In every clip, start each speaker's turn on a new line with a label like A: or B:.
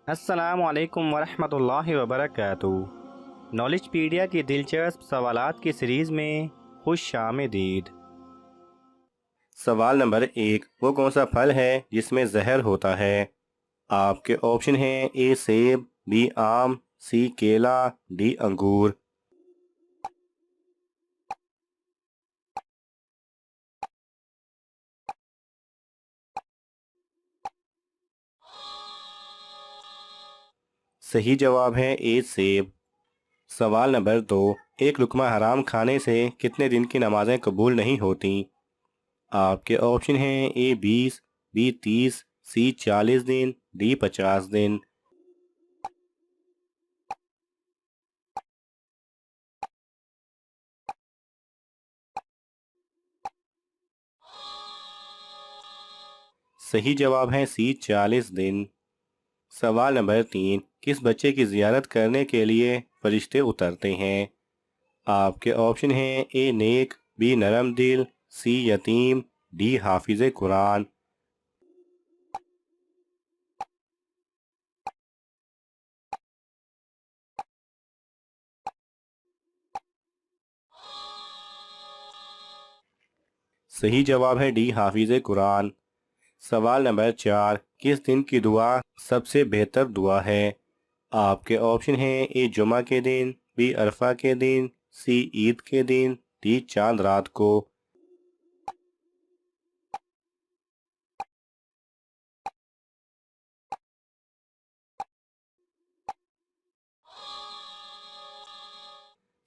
A: السلام علیکم ورحمۃ اللہ وبرکاتہ۔ نالج پیڈیا کی دلچسپ سوالات کی سیریز میں خوش آمدید۔ سوال نمبر 1، وہ کون سا پھل ہے جس میں زہر ہوتا ہے؟ آپ کے آپشن ہیں اے سیب، بی آم، سی کیلا، ڈی انگور۔ صحیح جواب ہے اے سیب۔ سوال نمبر 2، ایک لقمہ حرام کھانے سے کتنے دن کی نمازیں قبول نہیں ہوتیں؟ آپ کے آپشن ہیں اے 20، بی 30، سی 40 دن، ڈی 50 دن۔ صحیح جواب ہے سی 40 دن۔ سوال نمبر 3، کس بچے کی زیارت کرنے کے لیے فرشتے اترتے ہیں؟ آپ کے آپشن ہیں اے نیک، بی نرم دل، سی یتیم، ڈی حافظ قرآن۔ صحیح جواب ہے ڈی حافظ قرآن۔ سوال نمبر 4، کس دن کی دعا سب سے بہتر دعا ہے؟ آپ کے آپشن ہیں اے جمعہ کے دن، بی عرفہ کے دن، سی عید کے دن، ڈی چاند رات کو۔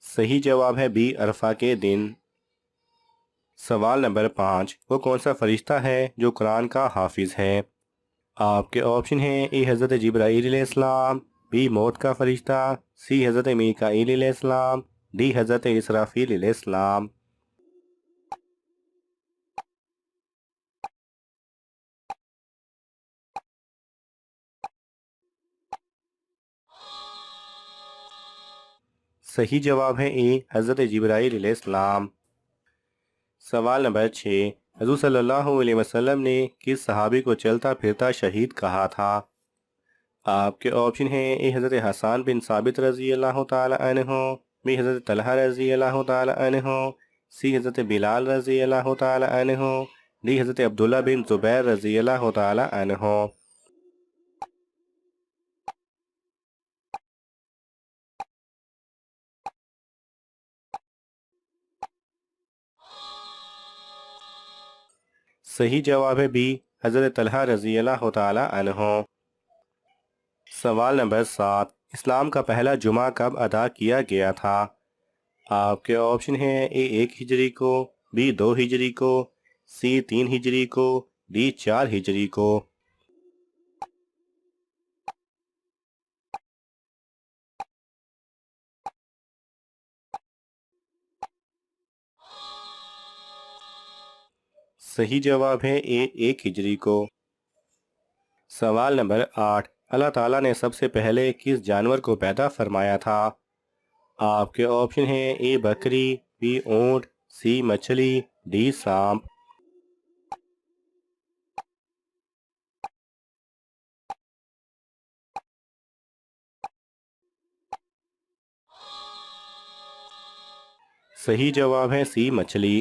A: صحیح جواب ہے بی عرفہ کے دن۔ سوال نمبر 5، وہ کون سا فرشتہ ہے جو قرآن کا حافظ ہے؟ آپ کے آپشن ہیں اے حضرت جبرائیل علیہ السلام، بی موت کا فرشتہ، سی حضرت میکائیل علیہ السلام، ڈی حضرت اسرافیل علیہ السلام۔ صحیح جواب ہے اے حضرت جبرائیل علیہ السلام۔ سوال نمبر 6، حضور صلی اللہ علیہ وسلم نے کس صحابی کو چلتا پھرتا شہید کہا تھا؟ آپ کے آپشن ہیں اے حضرت حسان بن ثابت رضی اللہ تعالی عنہ، بی حضرت طلحہ رضی اللہ تعالی عنہ، سی حضرت بلال رضی اللہ تعالی عنہ، ڈی حضرت عبداللہ بن زبیر رضی اللہ تعالی عنہ۔ صحیح جواب ہے بی حضرت طلحہ رضی اللہ تعالی عنہ۔ سوال نمبر 7، اسلام کا پہلا جمعہ کب ادا کیا گیا تھا؟ آپ کے آپشن ہیں اے 1 ہجری کو، بی 2 ہجری کو، سی 3 ہجری کو، ڈی 4 ہجری کو۔ صحیح جواب ہے اے 1 ہجری کو۔ سوال نمبر 8، اللہ تعالیٰ نے سب سے پہلے کس جانور کو پیدا فرمایا تھا؟ آپ کے آپشن ہیں اے بکری، بی اونٹ، سی مچھلی، ڈی سانپ۔ صحیح جواب ہے سی مچھلی۔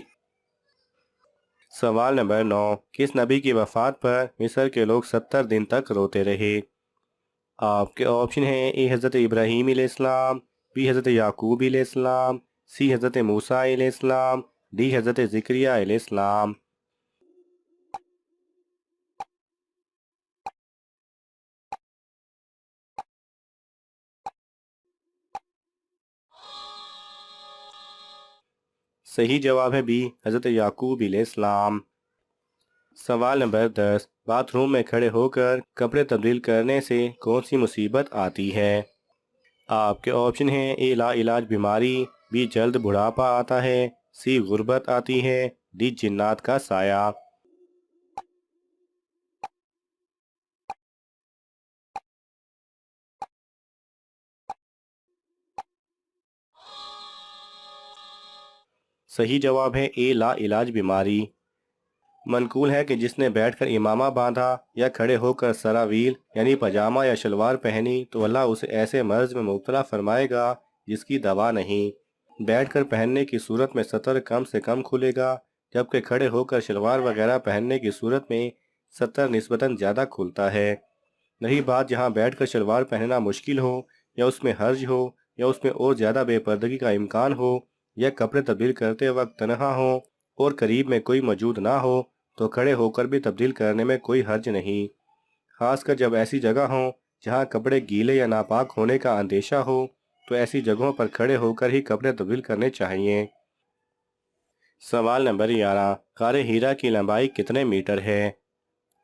A: سوال نمبر 9، کس نبی کی وفات پر مصر کے لوگ 70 دن تک روتے رہے؟ آپ کے آپشن ہیں اے حضرت ابراہیم علیہ السلام، بی حضرت یعقوب علیہ السلام، سی حضرت موسیٰ علیہ السلام، ڈی حضرت زکریا علیہ السلام۔ صحیح جواب ہے بی حضرت یعقوب علیہ السلام۔ سوال نمبر 10، باتھ روم میں کھڑے ہو کر کپڑے تبدیل کرنے سے کون سی مصیبت آتی ہے؟ آپ کے آپشن ہیں اے لا علاج بیماری، بی جلد بڑھاپا آتا ہے، سی غربت آتی ہے، ڈی جنات کا سایہ۔ صحیح جواب ہے اے لا علاج بیماری۔ منقول ہے کہ جس نے بیٹھ کر امامہ باندھا یا کھڑے ہو کر سراویل یعنی پاجامہ یا شلوار پہنی تو اللہ اسے ایسے مرض میں مبتلا فرمائے گا جس کی دوا نہیں۔ بیٹھ کر پہننے کی صورت میں سطر کم سے کم کھلے گا، جبکہ کھڑے ہو کر شلوار وغیرہ پہننے کی صورت میں سطر نسبتاً زیادہ کھلتا ہے۔ رہی بات جہاں بیٹھ کر شلوار پہننا مشکل ہو، یا اس میں حرج ہو، یا اس میں اور زیادہ بے پردگی کا امکان ہو، یا کپڑے تبدیل کرتے وقت تنہا ہو اور قریب میں کوئی موجود نہ ہو، تو کھڑے ہو کر بھی تبدیل کرنے میں کوئی حرج نہیں، خاص کر جب ایسی جگہ ہوں جہاں کپڑے گیلے یا ناپاک ہونے کا اندیشہ ہو، تو ایسی جگہوں پر کھڑے ہو کر ہی کپڑے تبدیل کرنے چاہیے۔ سوال نمبر 11، غار ہیرا کی لمبائی کتنے میٹر ہے؟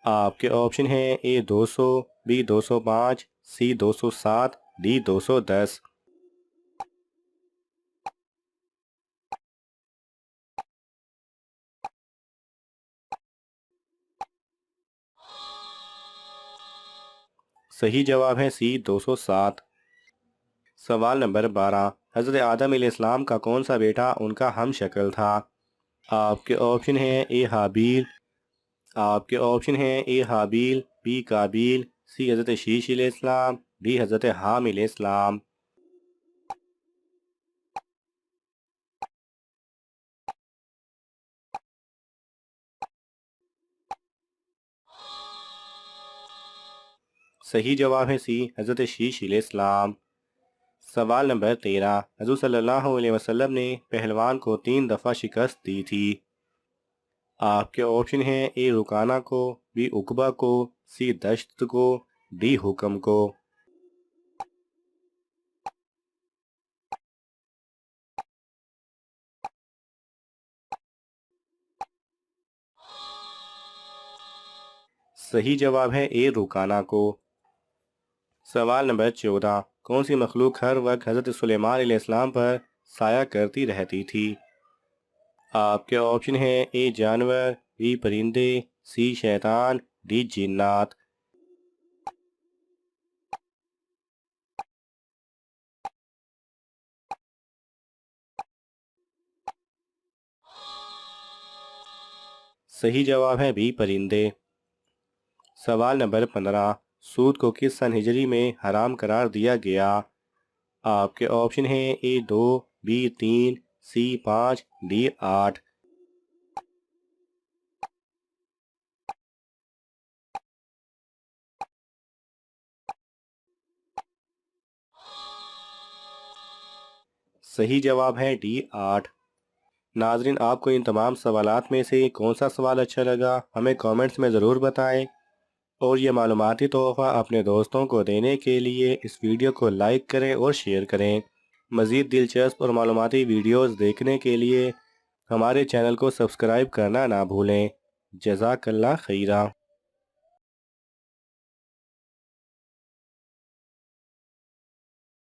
A: آپ کے آپشن ہیں اے 200، بی 205، سی 207، ڈی 210۔ صحیح جواب ہے سی 207۔ سوال نمبر 12، حضرت آدم علیہ السلام کا کون سا بیٹا ان کا ہم شکل تھا؟ آپ کے آپشن ہیں اے حابیل، بی قابیل، سی حضرت شیش علیہ السلام، ڈی حضرت حام علیہ السلام۔ صحیح جواب ہے سی حضرت شیش علیہ السلام۔ سوال نمبر 13، حضور صلی اللہ علیہ وسلم نے پہلوان کو 3 دفعہ شکست دی تھی۔ آپ کے آپشن ہیں اے رکانہ کو، بی عقبہ کو، سی دشت کو، ڈی حکم کو۔ صحیح جواب ہے اے رکانہ کو۔ سوال نمبر 14، کون سی مخلوق ہر وقت حضرت سلیمان علیہ السلام پر سایہ کرتی رہتی تھی؟ آپ کے آپشن ہیں اے جانور، بی پرندے، سی شیطان، ڈی جنات۔ صحیح جواب ہے بی پرندے۔ سوال نمبر 15، سود کو کس سن ہجری میں حرام قرار دیا گیا؟ آپ کے آپشن ہیں اے 2، بی 3، سی 5، ڈی 8۔ صحیح جواب ہے ڈی 8۔ ناظرین، آپ کو ان تمام سوالات میں سے کون سا سوال اچھا لگا ہمیں کامنٹس میں ضرور بتائیں، اور یہ معلوماتی تحفہ اپنے دوستوں کو دینے کے لیے اس ویڈیو کو لائک کریں اور شیئر کریں۔ مزید دلچسپ اور معلوماتی ویڈیوز دیکھنے کے لیے ہمارے چینل کو سبسکرائب کرنا نہ بھولیں۔ جزاک اللہ خیرہ۔